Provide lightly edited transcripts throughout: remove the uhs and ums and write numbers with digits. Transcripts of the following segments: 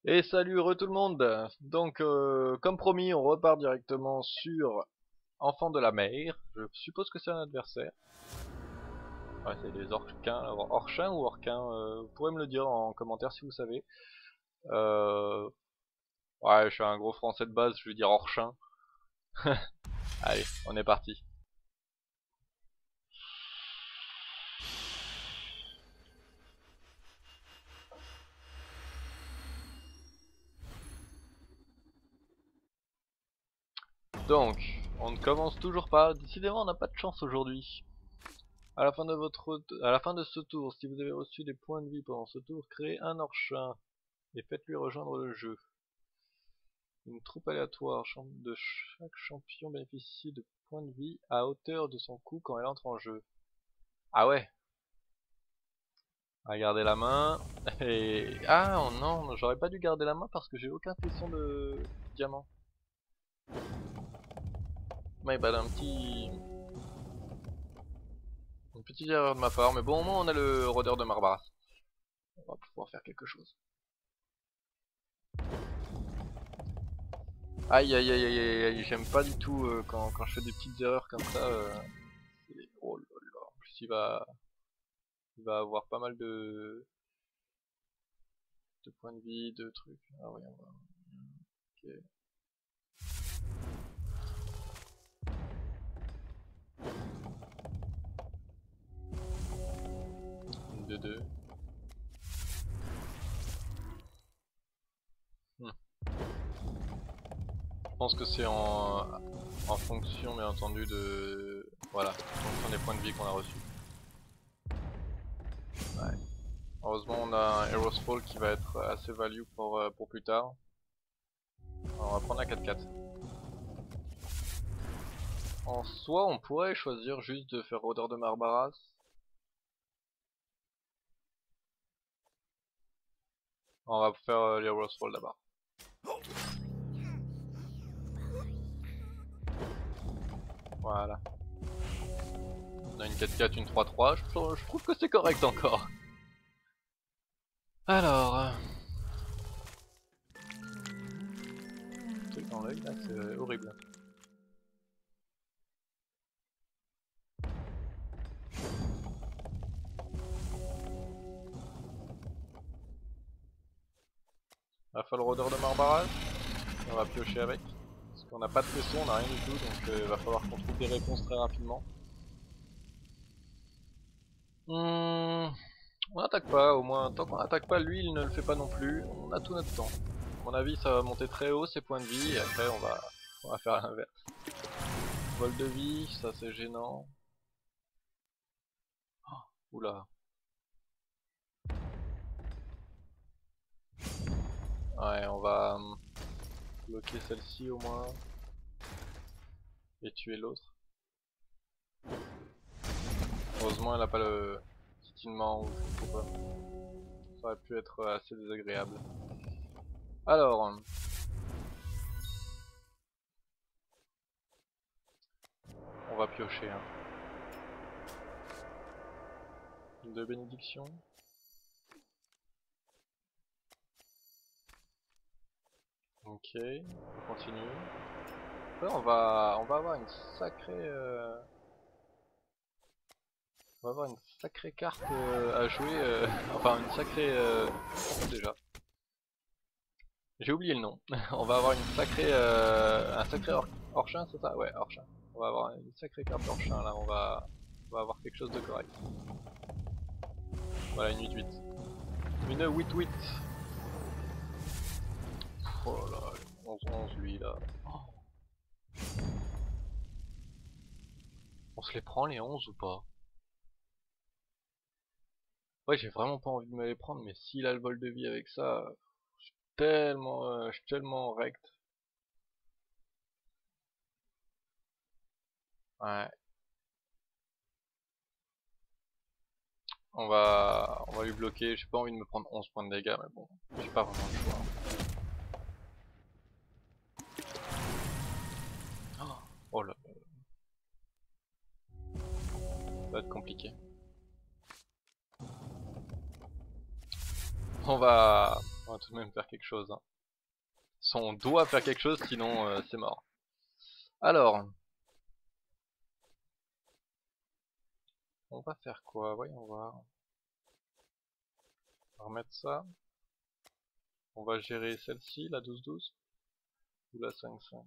Et salut tout le monde. Donc comme promis on repart directement sur Enfant de la mer. Je suppose que c'est un adversaire. Ouais, c'est des orquins, orchins ou orquins, vous pourrez me le dire en commentaire si vous savez. Euh, ouais, je suis un gros français de base, je vais dire orchin. Allez, on est parti. Donc, on ne commence toujours pas. Décidément, on n'a pas de chance aujourd'hui. À la fin de ce tour, si vous avez reçu des points de vie pendant ce tour, créez un orchin et faites-lui rejoindre le jeu. Une troupe aléatoire de chaque champion bénéficie de points de vie à hauteur de son coût quand elle entre en jeu. Ah ouais. On va garder la main. Et... Ah oh non, j'aurais pas dû garder la main parce que j'ai aucun tesson de diamant. My bad, une petite erreur de ma part, mais bon au moins on a le rôdeur de Marbaras. On va pouvoir faire quelque chose. Aïe aïe aïe aïe aïe, aïe. J'aime pas du tout quand je fais des petites erreurs comme ça. Oh là là. En plus il va avoir pas mal de points de vie, de trucs. Ah oui, on va... Ok. Une de deux. Je pense que c'est en fonction, bien entendu, de... Voilà, en fonction des points de vie qu'on a reçus. Ouais. Heureusement, on a un Hero's Fall qui va être assez value pour plus tard. Alors, on va prendre la 4-4. En soi, on pourrait choisir juste de faire Rôdeur de Marbaras. On va faire les Hero's Fall d'abord. Voilà. On a une 4-4, une 3-3. Je trouve que c'est correct encore. Alors... Le truc dans l'œil là, c'est horrible. On va faire le Rôdeur de Marbaras. On va piocher avec. Parce qu'on n'a pas de tesson, on n'a rien du tout, donc il va falloir qu'on trouve des réponses très rapidement. On n'attaque pas, au moins tant qu'on n'attaque pas, lui il ne le fait pas non plus. On a tout notre temps. À mon avis ça va monter très haut ses points de vie et après on va faire l'inverse. Vol de vie, ça c'est gênant. Oh, oula. Ouais, on va bloquer celle-ci au moins. Et tuer l'autre. Heureusement elle n'a pas le titinement ou je sais pas. Ça aurait pu être assez désagréable. Alors, on va piocher. Hein. De bénédiction. Ok, on continue. Après, on va avoir une sacrée, on va avoir une sacrée carte à jouer. Enfin, une sacrée. Déjà. J'ai oublié le nom. On va avoir une sacrée, un sacré orchin, c'est ça? Ouais, orchin. On va avoir une sacrée carte d'orchin là. On va avoir quelque chose de correct. Voilà, une 8-8. Une 8-8. Oh là, 11-11 lui là. Oh. On se les prend les 11 ou pas? Ouais, j'ai vraiment pas envie de me les prendre, mais s'il a le vol de vie avec ça, je suis tellement rect. Ouais, on va lui bloquer. J'ai pas envie de me prendre 11 points de dégâts, mais bon, j'ai pas vraiment le choix. Oh là, ça va être compliqué. On va On va tout de même faire quelque chose. Hein. On doit faire quelque chose, sinon c'est mort. Alors, on va faire quoi? Voyons voir. On va remettre ça. On va gérer celle-ci, la 12-12. Ou la 5-5.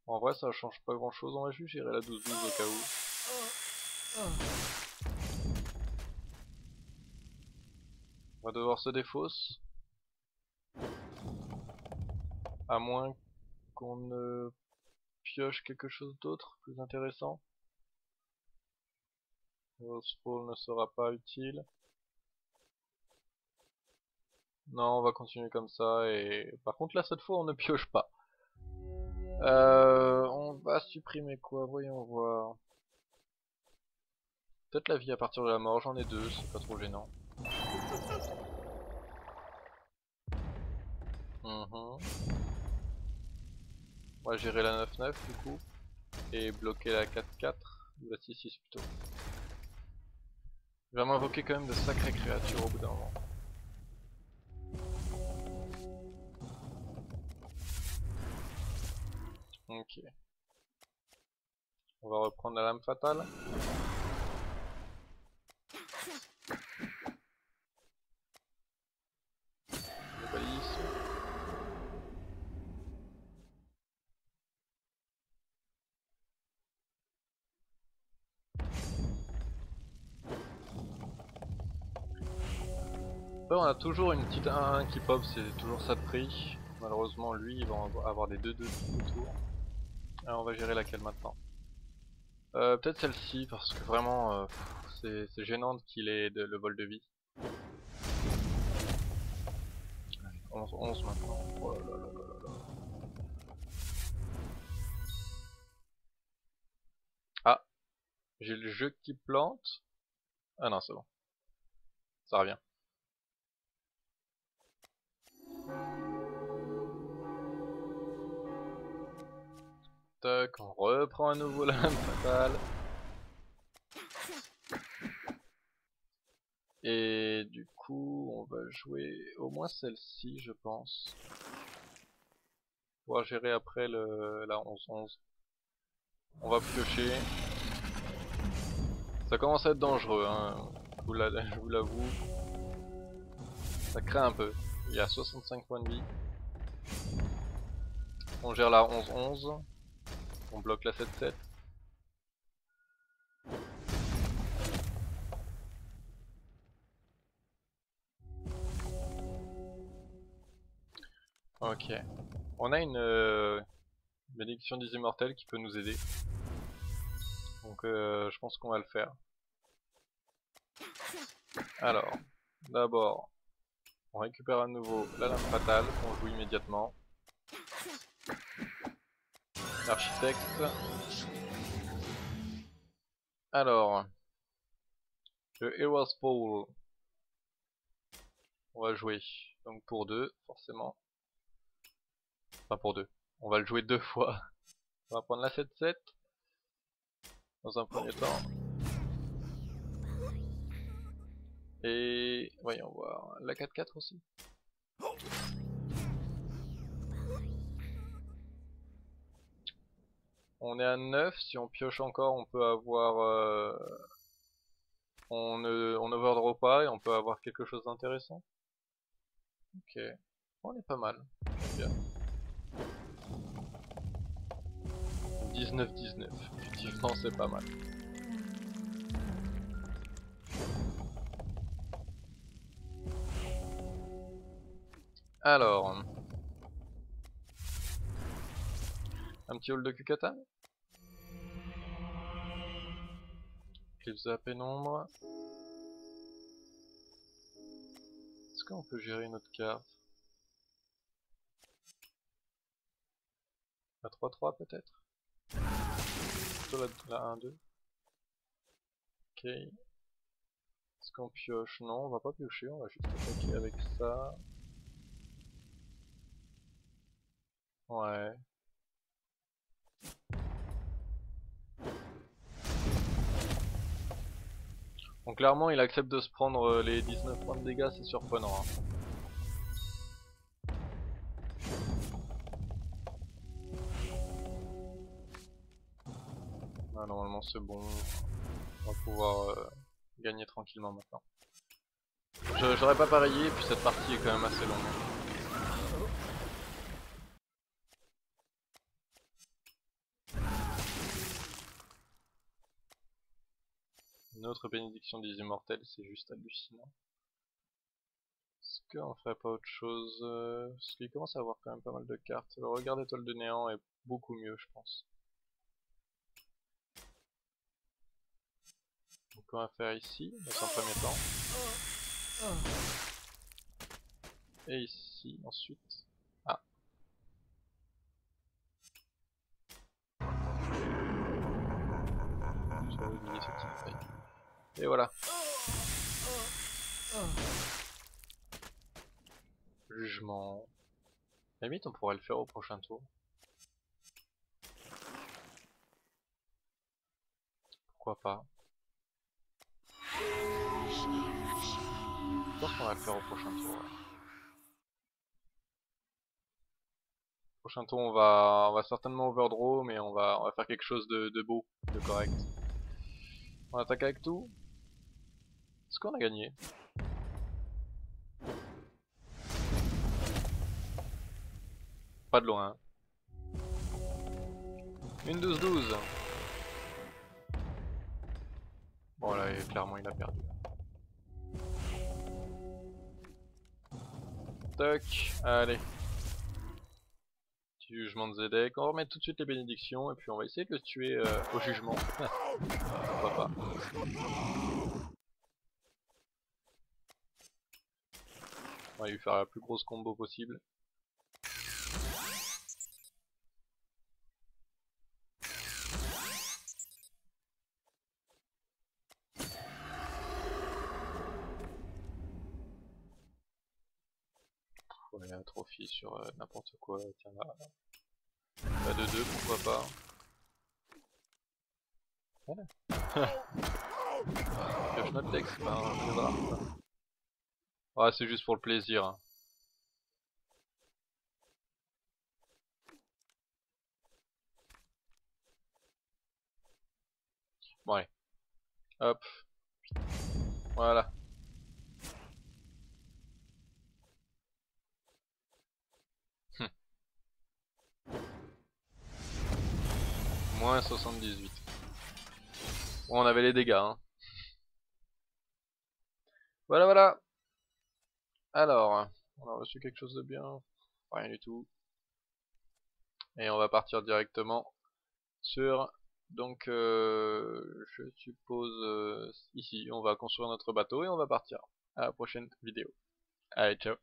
En vrai, ça change pas grand-chose. On va juste gérer la 12-12 au cas où. On va devoir se défausse. À moins qu'on ne pioche quelque chose d'autre, plus intéressant. Le sprawl ne sera pas utile. Non, on va continuer comme ça. Et par contre, là, cette fois, on ne pioche pas. On va supprimer quoi? Voyons voir. Peut-être la vie à partir de la mort. J'en ai deux, c'est pas trop gênant. On va gérer la 9-9 du coup. Et bloquer la 4-4. Ou la 6-6 plutôt. Il va m'invoquer quand même de sacrées créatures au bout d'un moment. Ok. On va reprendre la lame fatale. Le balisme. On a toujours une petite 1-1 qui pop, c'est toujours ça de prix. Malheureusement, lui, il va avoir des 2-2 autour. Alors, on va gérer laquelle maintenant? Peut-être celle-ci, parce que vraiment, c'est gênant qu'il ait le vol de vie. 11-11 maintenant. Oh là là là là là. Ah, j'ai le jeu qui plante. Ah non, c'est bon. Ça revient. Tac, on reprend à nouveau la lame fatale. Et du coup, on va jouer au moins celle-ci, je pense. Pour gérer après la 11-11. On va piocher. Ça commence à être dangereux, hein. Je vous l'avoue. Ça craint un peu. Il y a 65 points de vie. On gère la 11-11. On bloque la 7-7. Ok. On a une bénédiction des immortels qui peut nous aider. Donc je pense qu'on va le faire. Alors, d'abord, on récupère à nouveau la lame fatale qu'on joue immédiatement. L'architecte. Alors, le Hero's Pool. On va jouer donc pour 2, forcément. Enfin pour 2. On va le jouer 2 fois. On va prendre la 7-7. Dans un premier temps. Et voyons voir. La 4-4 aussi. On est à 9. Si on pioche encore, on peut avoir... on overdraw pas et on peut avoir quelque chose d'intéressant. Ok. On est pas mal. J'aime bien. 19-19. Effectivement, c'est pas mal. Alors... Un petit hall de Kukatan. Clips à pénombre. Est-ce qu'on peut gérer une autre carte? La 3-3 peut-être? Plutôt la 1-2. Ok. Est-ce qu'on pioche? Non, on va pas piocher, on va juste attaquer avec ça. Ouais. Donc clairement il accepte de se prendre les 19 points de dégâts, c'est surprenant. Hein. Ah, normalement c'est bon, on va pouvoir gagner tranquillement maintenant. J'aurais pas parié, puis cette partie est quand même assez longue. Une autre bénédiction des immortels, c'est juste hallucinant. Est-ce qu'on ferait pas autre chose parce qu'il commence à avoir quand même pas mal de cartes. Le regard d'étoile de néant est beaucoup mieux, je pense. Donc on va faire ici, dans un premier temps. Et ici, ensuite. Ah. J'avais oublié ce petit détail. Et voilà. Jugement. À la limite, on pourrait le faire au prochain tour. Pourquoi pas. Je pense qu'on va le faire au prochain tour. Ouais. Prochain tour, on va certainement overdraw, mais on va faire quelque chose de beau, de correct. On attaque avec tout. Est-ce qu'on a gagné? Pas de loin. Hein. Une 12-12. Bon là, clairement, il a perdu. Toc, allez. Petit jugement de Zedek. On va remettre tout de suite les bénédictions et puis on va essayer de le tuer au jugement. Pourquoi pas. On va lui faire la plus grosse combo possible. Ouais, un trophy sur n'importe quoi. Tiens là. Pas de 2, pourquoi pas. Voilà. Pioche notre texte, c'est pas un jeu rare. Ouais, c'est juste pour le plaisir. Hein. Bon allez. Hop. Voilà. Moins 78. Bon, on avait les dégâts. Hein. Voilà, voilà. Alors, on a reçu quelque chose de bien. Rien du tout. Et on va partir directement sur, donc je suppose ici, on va construire notre bateau et on va partir. À la prochaine vidéo. Allez, ciao.